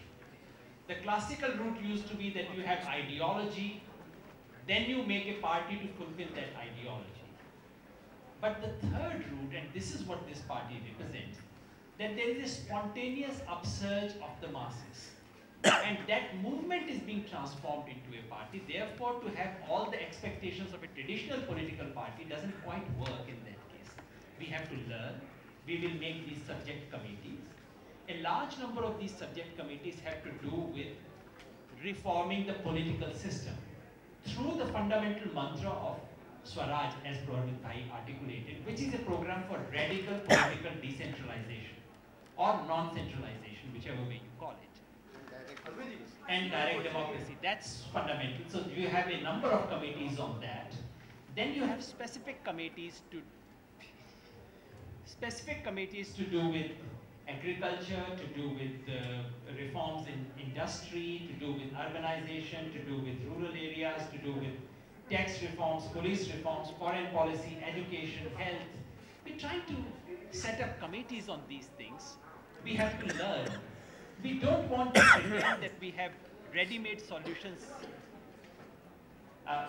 The classical route used to be that you have ideology, then you make a party to fulfill that ideology. But the third route, and this is what this party represents, that there is a spontaneous upsurge of the masses. And that movement is being transformed into a party. Therefore, to have all the expectations of a traditional political party doesn't quite work in that case. We have to learn. We will make these subject committees. A large number of these subject committees have to do with reforming the political system through the fundamental mantra of Swaraj, as Puranik Bhai articulated, which is a program for radical political decentralization or non-centralization, whichever way you call it. And direct democracy, that's fundamental. So you have a number of committees on that. Then you have specific committees to do with agriculture, to do with reforms in industry, to do with urbanization, to do with rural areas, to do with tax reforms, police reforms, foreign policy, education, health. We're trying to set up committees on these things. We have to learn. We don't want to pretend that we have ready-made solutions.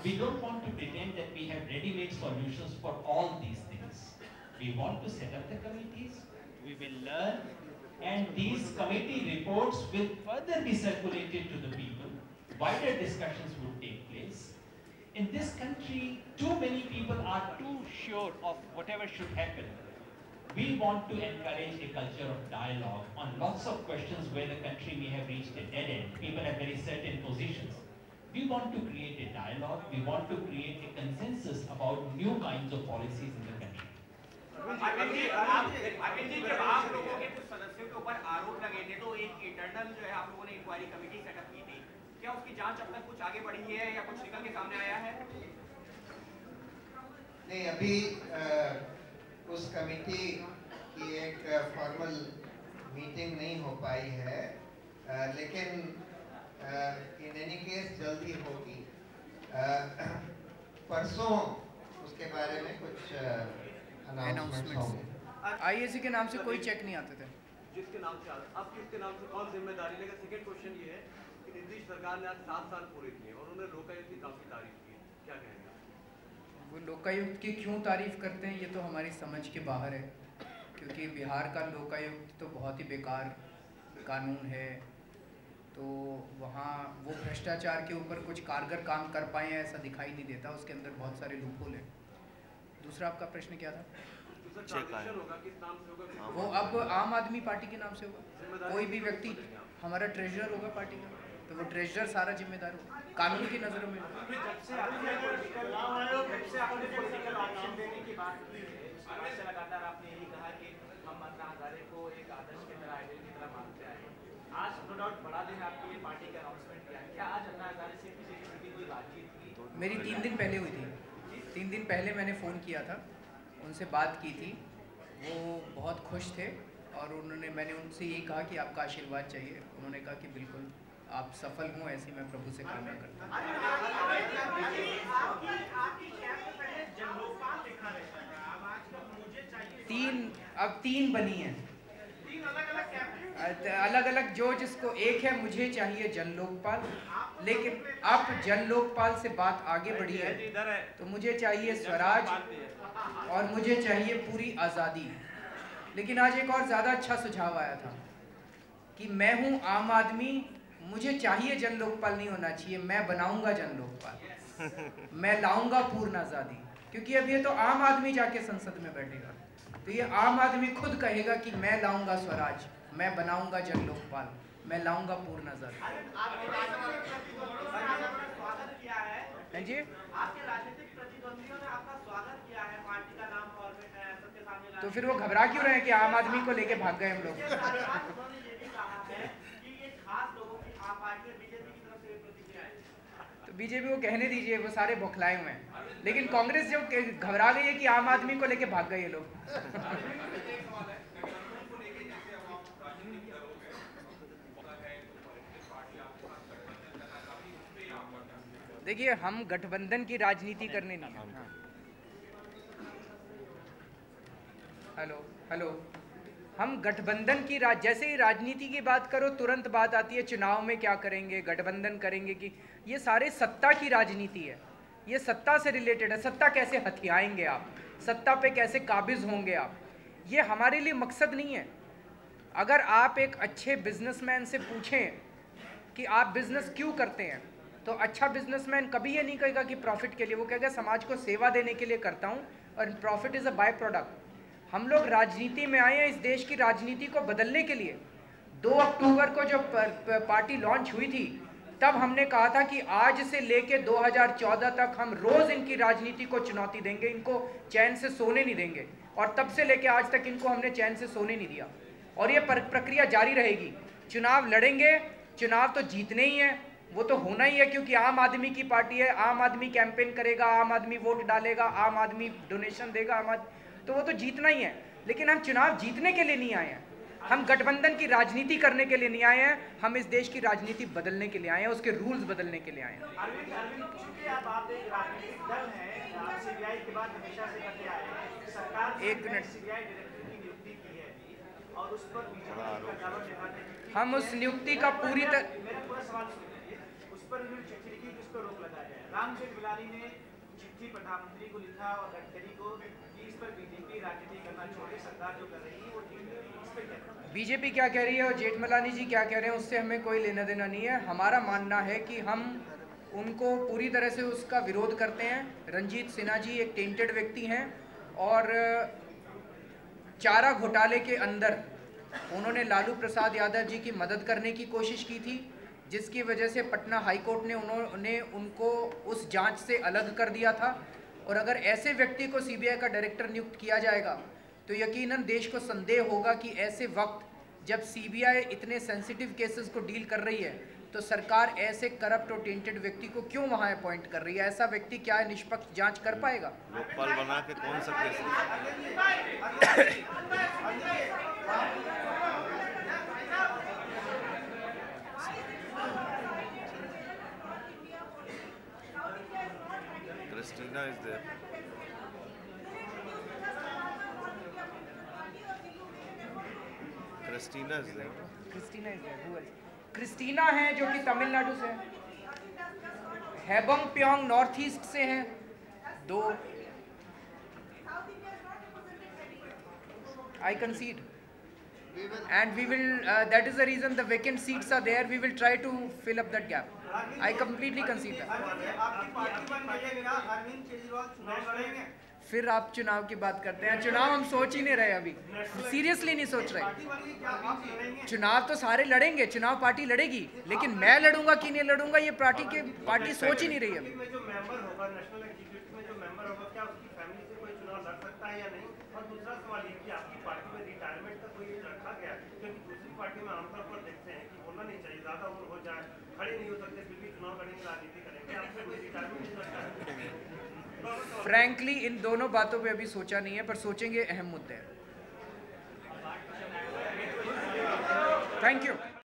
We don't want to pretend that we have ready-made solutions for all these things. We want to set up the committees, we will learn, and these committee reports will further be circulated to the people. Wider discussions would take place. In this country, too many people are too sure of whatever should happen. We want to encourage a culture of dialogue on lots of questions where the country may have reached a dead end. People have very certain positions. We want to create a dialogue. We want to create a consensus about new kinds of policies in the country. Arvind ji, जब आप लोगों के कुछ सदस्यों के ऊपर आरोप लगे थे तो एक इंटरनल जो है आप लोगों ने इंक्वायरी कमेटी सेटअप की थी, क्या उसकी जांच अब तक कुछ आगे बढ़ी है या कुछ निकल के सामने आया है? नहीं, अभी उस कमेटी की एक फॉर्मल मीटिंग नहीं हो पाई है, लेकिन इन एनी केस जल्दी होगी. परसों उसके बारे में कुछ अनाउंसमेंट्स होंगे. आईएसी के नाम से कोई चेक नहीं आते थे. जिसके नाम से अब किसके नाम से कौन जिम्मेदारी लेगा? सेकंड क्वेश्चन ये है कि नीतीश सरकार ने आज 7 साल पूरे किए और उन्होंने लोकायुक्त की काफ़ी तारीफ की, क्या कहेंगे? वो लोकायुक्त की क्यों तारीफ करते हैं ये तो हमारी समझ के बाहर है, क्योंकि बिहार का लोकायुक्त तो बहुत ही बेकार कानून है। तो वहाँ वो भ्रष्टाचार के ऊपर कुछ कारगर काम कर पाए हैं ऐसा दिखाई नहीं देता, उसके अंदर बहुत सारे लूपहोल हैं। दूसरा आपका प्रश्न क्या था? वो अब आम आदमी पार्टी के नाम से होगा, कोई भी व्यक्ति हमारा ट्रेजरर होगा पार्टी का, तो वो ट्रेजरर सारा जिम्मेदार होगा कानून की नज़रों में। जब से आपने पॉलिटिकल ऑप्शन देने की बात की है, लगातार आपने यही कहा कि हम अन्ना हजारे को एक आदर्श की तरह आइडल की तरह मानते आए। आज नो डाउट बड़ा दिन आपके लिए पार्टी का अनाउंसमेंट किया, क्या आज अन्ना हजारे से किसी किस्म की कोई बातचीत की? मेरी 3 दिन पहले हुई थी, 3 दिन पहले मैंने फ़ोन किया था, उनसे बात की थी, वो बहुत खुश थे और मैंने उनसे यही कहा कि आपका आशीर्वाद चाहिए। उन्होंने कहा कि बिल्कुल आप सफल हों, ऐसी मैं प्रभु से कामना करता हूँ। अब तीन बनी हैं, अलग अलग जो जिसको एक है मुझे चाहिए जन लोकपाल, लेकिन अब जन लोकपाल से बात आगे बढ़ी है तो मुझे चाहिए स्वराज और मुझे चाहिए पूरी आज़ादी। लेकिन आज एक और ज़्यादा अच्छा सुझाव आया था कि मैं हूँ आम आदमी, मुझे चाहिए जन लोकपाल नहीं होना चाहिए, मैं बनाऊंगा जन लोकपाल, मैं लाऊंगा पूर्ण आज़ादी। क्योंकि अब ये तो आम आदमी जाके संसद में बैठेगा, तो ये आम आदमी खुद कहेगा कि मैं लाऊंगा स्वराज, मैं बनाऊंगा जन लोकपाल, मैं लाऊंगा पूर्ण आज़ादी। जी, आपके राजनीतिक प्रतिद्वंदियों ने आपका स्वागत किया है, पार्टी का नाम फॉर्मेट है, सबके सामने तो फिर वो घबरा क्यों रहे हैं कि आम आदमी को लेके भाग गए हम लोग? उन्होंने ये भी कहा है कि ये खास लोगों की आप पार्टी में बीजेपी की तरफ से प्रतिक्रिया है। तो बीजेपी को कहने दीजिए, वो सारे बौखलाए हुए हैं, लेकिन कांग्रेस जो घबरा गई है कि आम आदमी को लेके भाग गए ये लोग। देखिए, हम गठबंधन की राजनीति करने नहीं है। हाँ। हेलो, हम गठबंधन की जैसे ही राजनीति की बात करो तुरंत बात आती है चुनाव में क्या करेंगे, गठबंधन करेंगे, कि ये सारे सत्ता की राजनीति है, ये सत्ता से रिलेटेड है। सत्ता कैसे हथियाएंगे आप, सत्ता पे कैसे काबिज होंगे आप, ये हमारे लिए मकसद नहीं है। अगर आप एक अच्छे बिजनेसमैन से पूछें कि आप बिजनेस क्यों करते हैं, तो अच्छा बिजनेसमैन कभी ये नहीं कहेगा कि प्रॉफिट के लिए, वो कहेगा समाज को सेवा देने के लिए करता हूँ और profit is a by product. हम लोग राजनीति में आए हैं इस देश की राजनीति को बदलने के लिए। 2 अक्टूबर को जो पार्टी लॉन्च हुई थी तब हमने कहा था कि आज से लेके 2014 तक हम रोज़ इनकी राजनीति को चुनौती देंगे, इनको चैन से सोने नहीं देंगे, और तब से लेके आज तक इनको हमने चैन से सोने नहीं दिया, और ये प्रक्रिया जारी रहेगी। चुनाव लड़ेंगे, चुनाव तो जीतने ही हैं, वो तो होना ही है, क्योंकि आम आदमी की पार्टी है, आम आदमी कैंपेन करेगा, आम आदमी वोट डालेगा, आम आदमी डोनेशन देगा, तो वो तो जीतना ही है। लेकिन हम चुनाव जीतने के लिए नहीं आए हैं, हम गठबंधन की राजनीति करने के लिए नहीं आए हैं, हम इस देश की राजनीति बदलने के लिए आए हैं, उसके रूल्स बदलने के लिए आए हैं। एक मिनट, हम उस नियुक्ति का पूरी चिट्ठी प्रधानमंत्री को लिखा और गडकरी को कि इस पर बीजेपी राजनीति करना छोड़े, सरकार जो कर रही है वो ठीक कर रही है, इस पर क्या? बीजेपी क्या कह रही है और जेठमलानी जी क्या कह रहे हैं उससे हमें कोई लेना देना नहीं है। हमारा मानना है कि हम उनको पूरी तरह से उसका विरोध करते हैं। रंजीत सिन्हा जी एक टेंटेड व्यक्ति हैं और चारा घोटाले के अंदर उन्होंने लालू प्रसाद यादव जी की मदद करने की कोशिश की थी, जिसकी वजह से पटना हाई कोर्ट ने उनको उस जांच से अलग कर दिया था। और अगर ऐसे व्यक्ति को सीबीआई का डायरेक्टर नियुक्त किया जाएगा तो यकीनन देश को संदेह होगा कि ऐसे वक्त जब सीबीआई इतने सेंसिटिव केसेस को डील कर रही है तो सरकार ऐसे करप्ट और टेंटेड व्यक्ति को क्यों वहां अपॉइंट कर रही है? ऐसा व्यक्ति क्या निष्पक्ष जांच कर पाएगा? लोकपाल बना के कौन सा case? Christina is there. Christina is there. Christina is there, who else? Christina है जो कि तमिलनाडु से है, हेबंग प्योंग नॉर्थ ईस्ट से हैं, 2। I concede, and we will. That is the reason the vacant seats are there. We will try to fill up that gap. I completely concede that. आपकी पार्टी बन गई है, मेरा अरविंद केजरीवाल चुनाव लड़ेंगे। फिर आप चुनाव की बात करते हैं। चुनाव हम सोच ही नहीं रहे अभी, सीरियसली नहीं सोच रहे। चुनाव तो सारे लड़ेंगे, चुनाव पार्टी लड़ेगी, लेकिन मैं लड़ूंगा कि नहीं लड़ूंगा ये पार्टी सोच ही नहीं रही अभी। जो मेंबर होगा नेशनल एग्जीक्यूटिव में, जो मेंबर होगा, क्या उसकी फैमिली से कोई चुनाव लड़ सकता है या नहीं? और दूसरा सवाल ये कि आपकी पार्टी में रिटायरमेंट का कोई रखा गया, क्योंकि दूसरी पार्टी में आमतौर पर देखते हैं कि होना नहीं चाहिए, ज्यादा उम्र हो जाए, खड़े नहीं हो सकते, फिर भी चुनाव लड़ेंगे, राजनीति करेंगे, आपका कोई रिटायरमेंट नहीं रखा है? फ्रैंकली इन दोनों बातों पे अभी सोचा नहीं है, पर सोचेंगे, अहम मुद्दे हैं। Thank you.